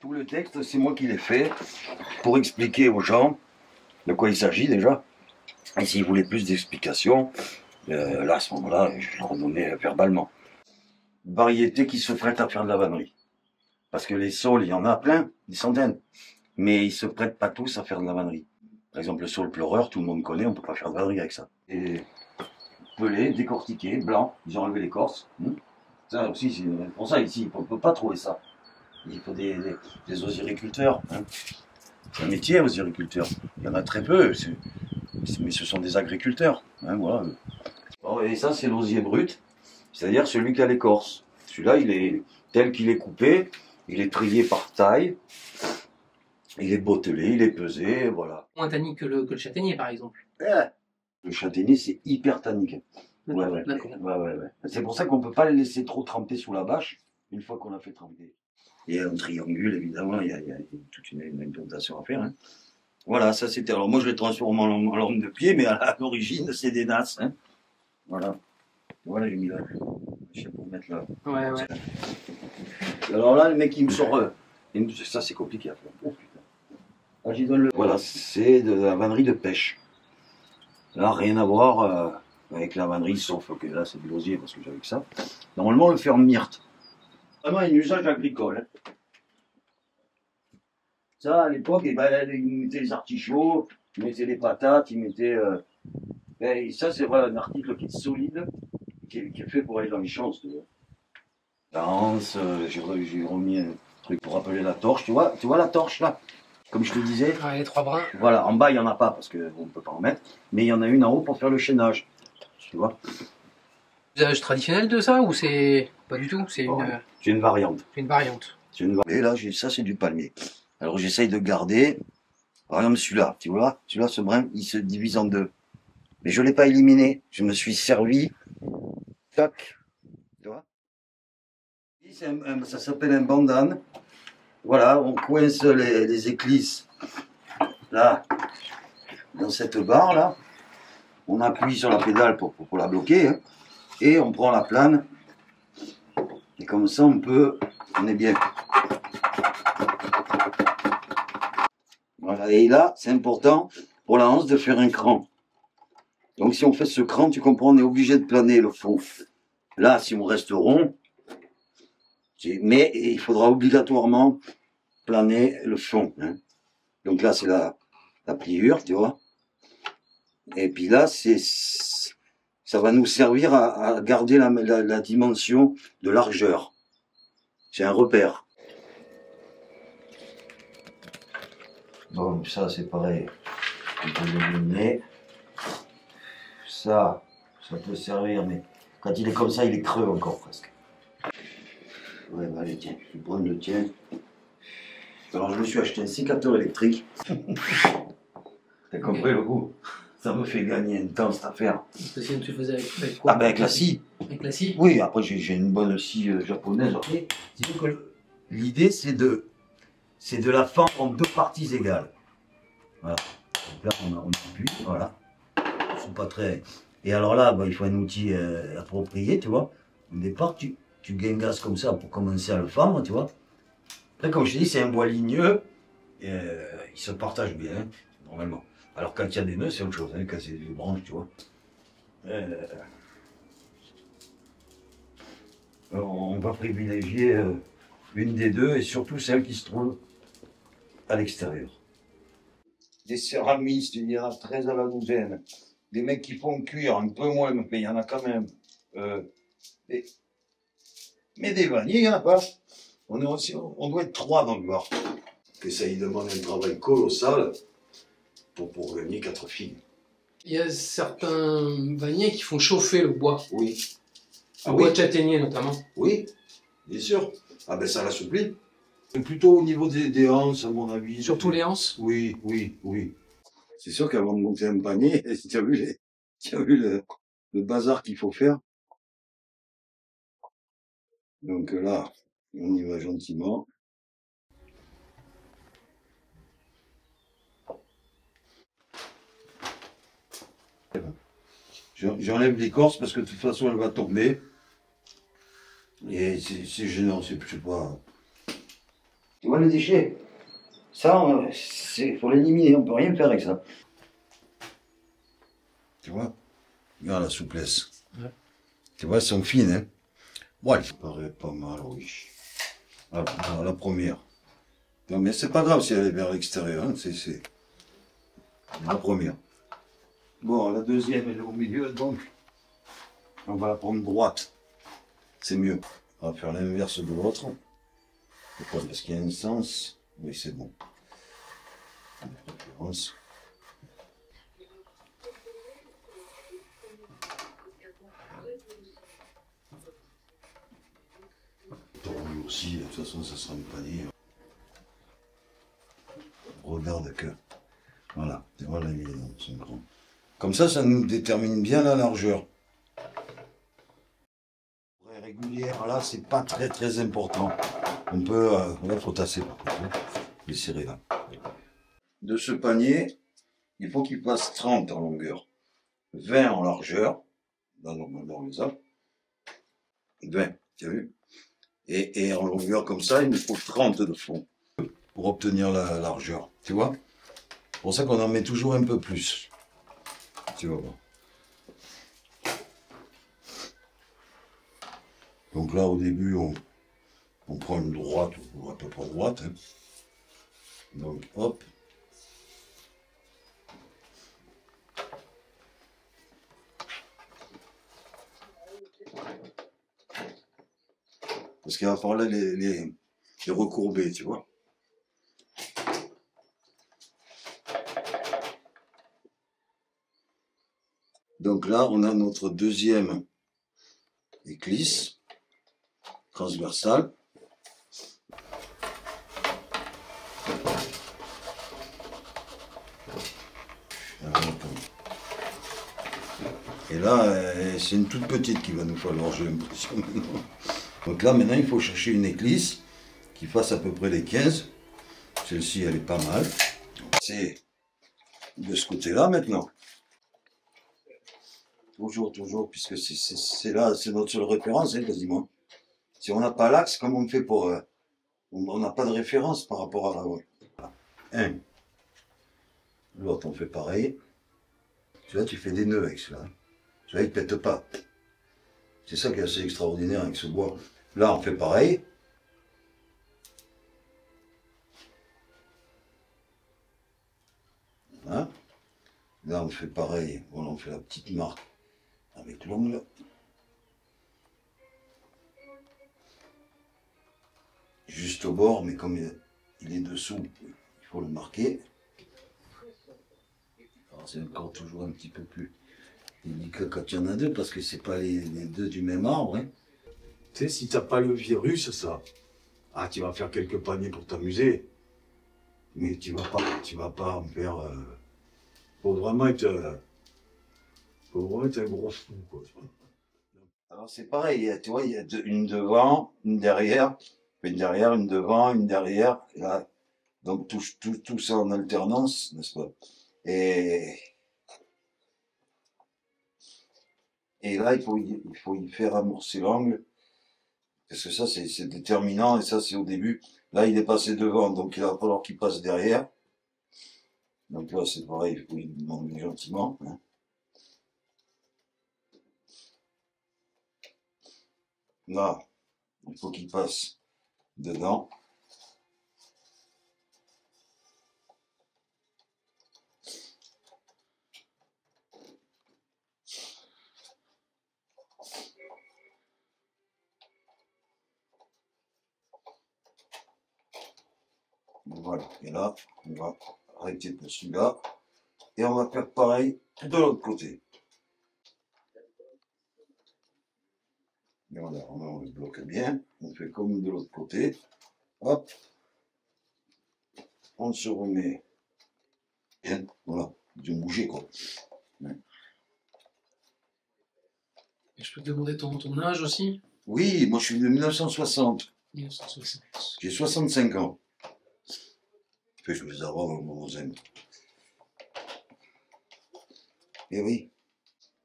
Tout le texte, c'est moi qui l'ai fait pour expliquer aux gens de quoi il s'agit déjà. Et s'ils voulaient plus d'explications, là, à ce moment-là, je leur donnais verbalement. Variété qui se prête à faire de la vannerie. Parce que les saules, il y en a plein, des centaines. Mais ils se prêtent pas tous à faire de la vannerie. Par exemple, le saule pleureur, tout le monde connaît, on peut pas faire de vannerie avec ça. Et pelé, décortiqué, blanc, ils ont enlevé l'écorce. Ça aussi, c'est pour ça ici, on peut pas trouver ça. Il faut des osiriculteurs. Hein. C'est un métier, osiriculteur. Il y en a très peu, mais ce sont des agriculteurs. Hein, voilà. Bon, et ça, c'est l'osier brut, c'est-à-dire celui qui a l'écorce. Celui-là, il est tel qu'il est coupé, il est trié par taille, il est bottelé, il est pesé, voilà. Moins tannique que le châtaignier, par exemple. Le châtaignier, c'est hyper tannique. Ouais. C'est pour ça qu'on ne peut pas le laisser trop tremper sous la bâche, une fois qu'on l'a fait tremper. Et un triangule, évidemment, il y a toute une plantation à faire. Hein. Voilà, ça c'était. Alors moi je les transforme en lampe de pied, mais à l'origine c'est des nasses. Hein. Voilà. Voilà, j'ai mis là. Je sais pour mettre là. Ouais. Alors là, le mec il me sort. Ça c'est compliqué à faire. Oh putain. Ah, j'y donne le. Voilà, c'est de la vannerie de pêche. Là, rien à voir avec la vannerie, sauf que là c'est de l'osier parce que j'avais que ça. Normalement, on le fait en myrte. Vraiment un usage agricole. Hein. Ça, à l'époque, ils mettaient les artichauts, ils mettaient les patates, ils mettaient... et ça, c'est voilà, un article qui est solide, qui est fait pour aller dans les champs. La hanse, j'ai remis un truc pour rappeler la torche. Tu vois la torche, là? Comme je te disais. Ouais, les 3 brins. Voilà, en bas, il n'y en a pas, parce qu'on ne peut pas en mettre. Mais il y en a une en haut pour faire le chaînage. Tu vois? Usage traditionnel de ça, ou c'est... Pas du tout, c'est une variante. une variante. Et là, ça, c'est du palmier. Alors j'essaye de garder, par exemple celui-là, tu vois, celui-là, ce brin, il se divise en deux. Mais je ne l'ai pas éliminé, je me suis servi, tac, tu vois. Ça s'appelle un bandane. Voilà, on coince les éclisses, là, dans cette barre, là. On appuie sur la pédale pour la bloquer, hein, et on prend la plane. Et comme ça, on est bien. Voilà, et là, c'est important pour la hanse de faire un cran. Donc si on fait ce cran, tu comprends, on est obligé de planer le fond. Là, si on reste rond, mais il faudra obligatoirement planer le fond. Hein. Donc là, c'est la pliure, tu vois. Et puis là, ça va nous servir à garder la dimension de largeur. C'est un repère. Bon, ça c'est pareil. On peut l'éliminer. Ça peut servir, mais quand il est comme ça, il est creux encore presque. Ouais, bah allez, tiens, je vais prendre le tien. Alors, je me suis acheté un sécateur électrique. T'as compris le coup? Ça me fait gagner un temps cette affaire. Parce que sinon tu faisais avec quoi? Ah ben avec la scie. Avec la scie? Oui, après j'ai une bonne scie japonaise. L'idée c'est de la fendre en deux parties égales. Voilà. Donc là on appuie, voilà. C'est pas très. Et alors là, il faut un outil approprié, tu vois. Au départ, tu guingasses comme ça pour commencer à le fendre, tu vois. Après, comme je te dis, c'est un bois ligneux. Il se partage bien, hein, normalement. Alors quand il y a des nœuds, c'est autre chose, hein, quand c'est des branches, tu vois. On va privilégier une des deux et surtout celle qui se trouve à l'extérieur. Des céramistes, il y en a très à la douzaine. Des mecs qui font cuire, un peu moins, mais il y en a quand même. Mais des vanniers, il n'y en a pas. On doit être 3 dans le bar. Que ça y demande un travail colossal pour gagner 4 filles. Il y a certains vanniers qui font chauffer le bois. Oui. Le bois de châtaignier notamment. Oui, bien sûr. Ah ben ça l'assouplit. Plutôt au niveau des hanses, à mon avis. Surtout les hanses? Oui. C'est sûr qu'avant de monter un panier, tu as vu le bazar qu'il faut faire. Donc là, on y va gentiment. J'enlève l'écorce parce que de toute façon elle va tomber. Et c'est gênant, je sais pas. Tu vois les déchets? Ça, il faut l'éliminer, on peut rien faire avec ça. Tu vois? Regarde la souplesse. Ouais. Tu vois, elles sont fines, hein? Ouais, ça paraît pas mal, oui. Alors, la première. Non, mais c'est pas grave si elle est vers l'extérieur, hein, c'est la première. Bon, la deuxième, elle est au milieu, donc on va la prendre droite. C'est mieux. On va faire l'inverse de l'autre. Pourquoi? Parce qu'il y a un sens. Oui, c'est bon. De préférence. Tordu aussi, de toute façon, ça sera un panier. Regarde que. Voilà, tu vois la mise, c'est grand. Comme ça nous détermine bien la largeur. Régulière, là, c'est pas très important. On peut, là, faut tasser par contre, hein. Les serrer là. De ce panier, il faut qu'il fasse 30 en longueur, 20 en largeur, là normalement on les a, 20, tu as vu, et en longueur comme ça, il nous faut 30 de fond pour obtenir la largeur, tu vois. C'est pour ça qu'on en met toujours un peu plus, tu vas voir. Donc là, au début, on prend une droite, ou à peu près droite, hein. Donc hop. Parce qu'il va falloir les recourber, tu vois. Donc là, on a notre deuxième éclisse transversale. Et là, c'est une toute petite qui va nous falloir, j'ai l'impression maintenant. Donc là, maintenant, il faut chercher une éclisse qui fasse à peu près les 15. Celle-ci, elle est pas mal. C'est de ce côté-là maintenant. Toujours, puisque c'est là, c'est notre seule référence, hein, quasiment. Si on n'a pas l'axe, comment on fait pour... on n'a pas de référence par rapport à la... Ouais. Un. L'autre, on fait pareil. Celui-là, tu fais des nœuds avec celui-là. Celui-là, il ne pète pas. C'est ça qui est assez extraordinaire avec ce bois. Là, on fait pareil. Voilà. Là, on fait pareil. Voilà, on fait la petite marque avec l'ongle. Juste au bord, mais comme il est dessous, il faut le marquer. Alors, c'est encore toujours un petit peu plus délicat quand il y en a deux, parce que c'est pas les deux du même arbre, hein. Tu sais, si t'as pas le virus, ça, tu vas faire quelques paniers pour t'amuser, mais tu vas pas en faire. Faut vraiment être un gros fou, quoi. Alors c'est pareil, tu vois, il y a une devant, une derrière, une devant, une derrière, et là, donc tout ça en alternance, n'est-ce pas? Et là, il faut y faire amorcer l'angle, parce que ça, c'est déterminant, et ça, c'est au début. Là, il est passé devant, donc il va falloir qu'il passe derrière. Donc là, c'est pareil, il faut y demander gentiment, hein. Là, il faut qu'il passe dedans. Voilà, et là, on va arrêter pour celui-là. Et on va faire pareil de l'autre côté. Et voilà, on le bloque bien. On fait comme de l'autre côté. Hop. On se remet bien. Voilà, ils ont bougé quoi. Et je peux te demander ton âge aussi? Oui, moi je suis de 1960. 1960. J'ai 65 ans. Puis je vais avoir mon voisin. Et oui,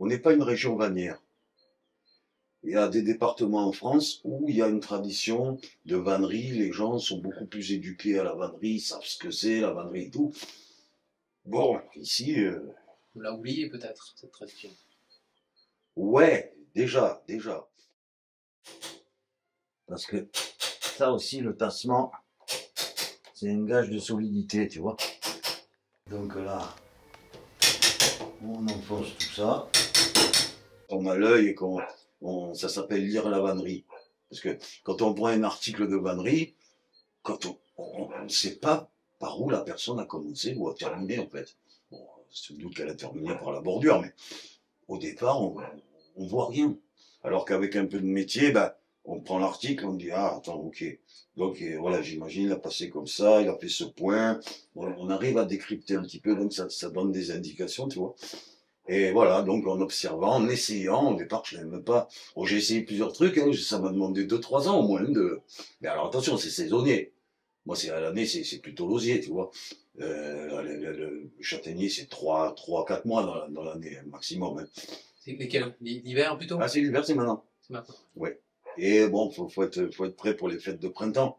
on n'est pas une région vanière. Il y a des départements en France où il y a une tradition de vannerie, les gens sont beaucoup plus éduqués à la vannerie, ils savent ce que c'est, la vannerie et tout. Bon, ici, On l'a oublié peut-être, cette tradition. ouais, déjà. Parce que ça aussi, le tassement, c'est un gage de solidité, tu vois. Donc là, on enfonce tout ça. On a l'œil et ça s'appelle lire la vannerie. Parce que quand on prend un article de vannerie, quand on ne sait pas par où la personne a commencé ou a terminé en fait. Bon, c'est doute qu'elle a terminé par la bordure, mais au départ, on voit rien. Alors qu'avec un peu de métier, ben, on prend l'article, on dit ah attends ok. Donc voilà, j'imagine il a passé comme ça, il a fait ce point. Bon, on arrive à décrypter un petit peu, donc ça donne des indications, tu vois. Et voilà, donc en observant, en essayant, au départ je n'aime pas. Bon, j'ai essayé plusieurs trucs, hein, ça m'a demandé 2-3 ans au moins de. Mais alors attention, c'est saisonnier. Moi, c'est à l'année, c'est plutôt l'osier, tu vois. Le châtaignier, c'est 3-4 mois dans l'année, maximum. Hein. C'est lesquels? L'hiver plutôt? Ah, c'est l'hiver, c'est maintenant. C'est maintenant. Ouais. Et bon, faut être prêt pour les fêtes de printemps.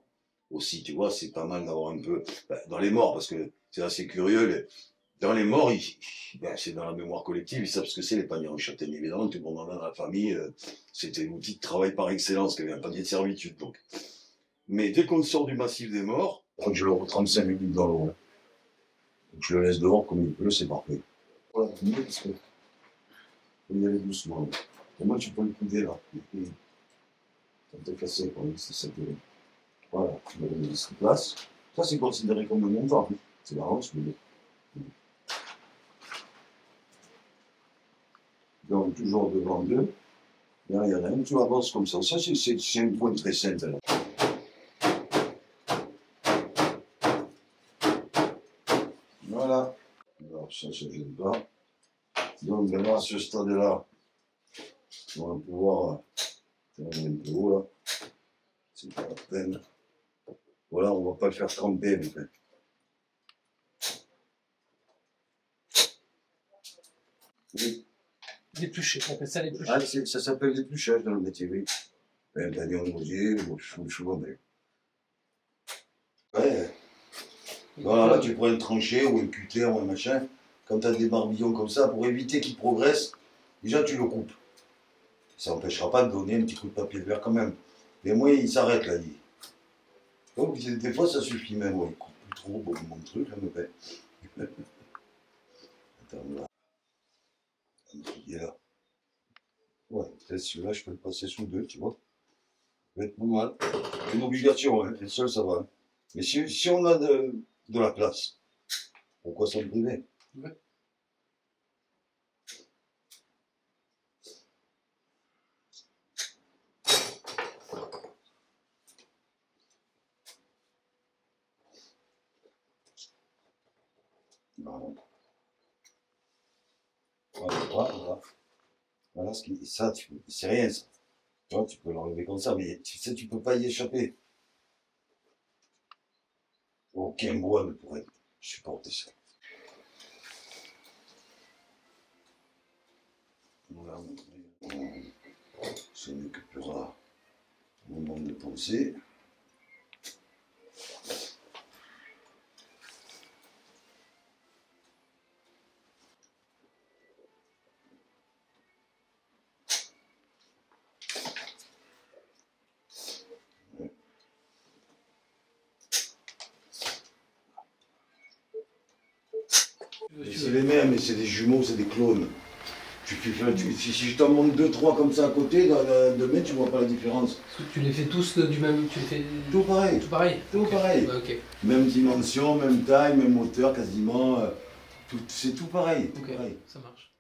Aussi, tu vois, c'est pas mal d'avoir un peu. Ben, dans les morts, parce que c'est assez curieux. Dans les morts, ben, c'est dans la mémoire collective, ils savent ce que c'est les paniers en châtaigne. Évidemment, tout le monde en a dans la famille. C'était l'outil de travail par excellence, qu'il y avait un panier de servitude. Donc. Mais dès qu'on sort du massif des morts, je le retrempe 5 minutes dans l'eau. Je le laisse dehors comme il peut, c'est parfait. Voilà, parce que faut y aller doucement. Et moi, tu peux le couder là. Ça te cassé, quoi. C'est ça que. Voilà, tu vas donner cette place. Ça, c'est considéré comme un montant. C'est la hanche, mais. Donc, toujours devant deux. Là, il y en a un, tu avances comme ça. Ça, c'est un point très simple. Là. Voilà. Alors, ça ne gêne pas. Donc, là, à ce stade-là, on va pouvoir faire un peu haut, là. C'est pas la peine. Voilà, on va pas le faire tremper, mais fait. Oui. L'épluché, on appelle ça l'épluché. Ah, ça s'appelle l'épluchage dans le métier, oui. Un panier en osier, souvent, mais. Ouais. Voilà, là, tu prends une tranchée ou une cutter ou un machin. Quand tu as des barbillons comme ça, pour éviter qu'ils progressent, déjà tu le coupes. Ça n'empêchera pas de donner un petit coup de papier vert quand même. Mais moi, il s'arrête là. Donc, des fois, ça suffit même. Ouais, il coupe plus trop, bon, mon truc, là, me fait. Attends, là. Il est là. Ouais, peut-être celui-là, je peux le passer sous deux, tu vois. Ça va être pas mal. C'est une obligation, hein. Le seul, ça va. Hein. Mais si on a de la place, pourquoi s'en priver? Ouais. Voilà. Voilà ça, c'est rien ça. Tu vois, tu peux l'enlever comme ça, mais tu sais, tu peux pas y échapper. Aucun bois ne pourrait supporter ça. Voilà, on s'en occupera au moment de penser. C'est les mêmes, mais c'est des jumeaux, c'est des clones. Si je t'en montre 2-3 comme ça à côté, demain tu vois pas la différence. Tu les fais tous du même. Tu les fais. Tout pareil. Tout pareil. Tout okay. pareil. Ouais, okay. Même dimension, même taille, même hauteur quasiment. C'est tout pareil. Ok, pareil. ça marche.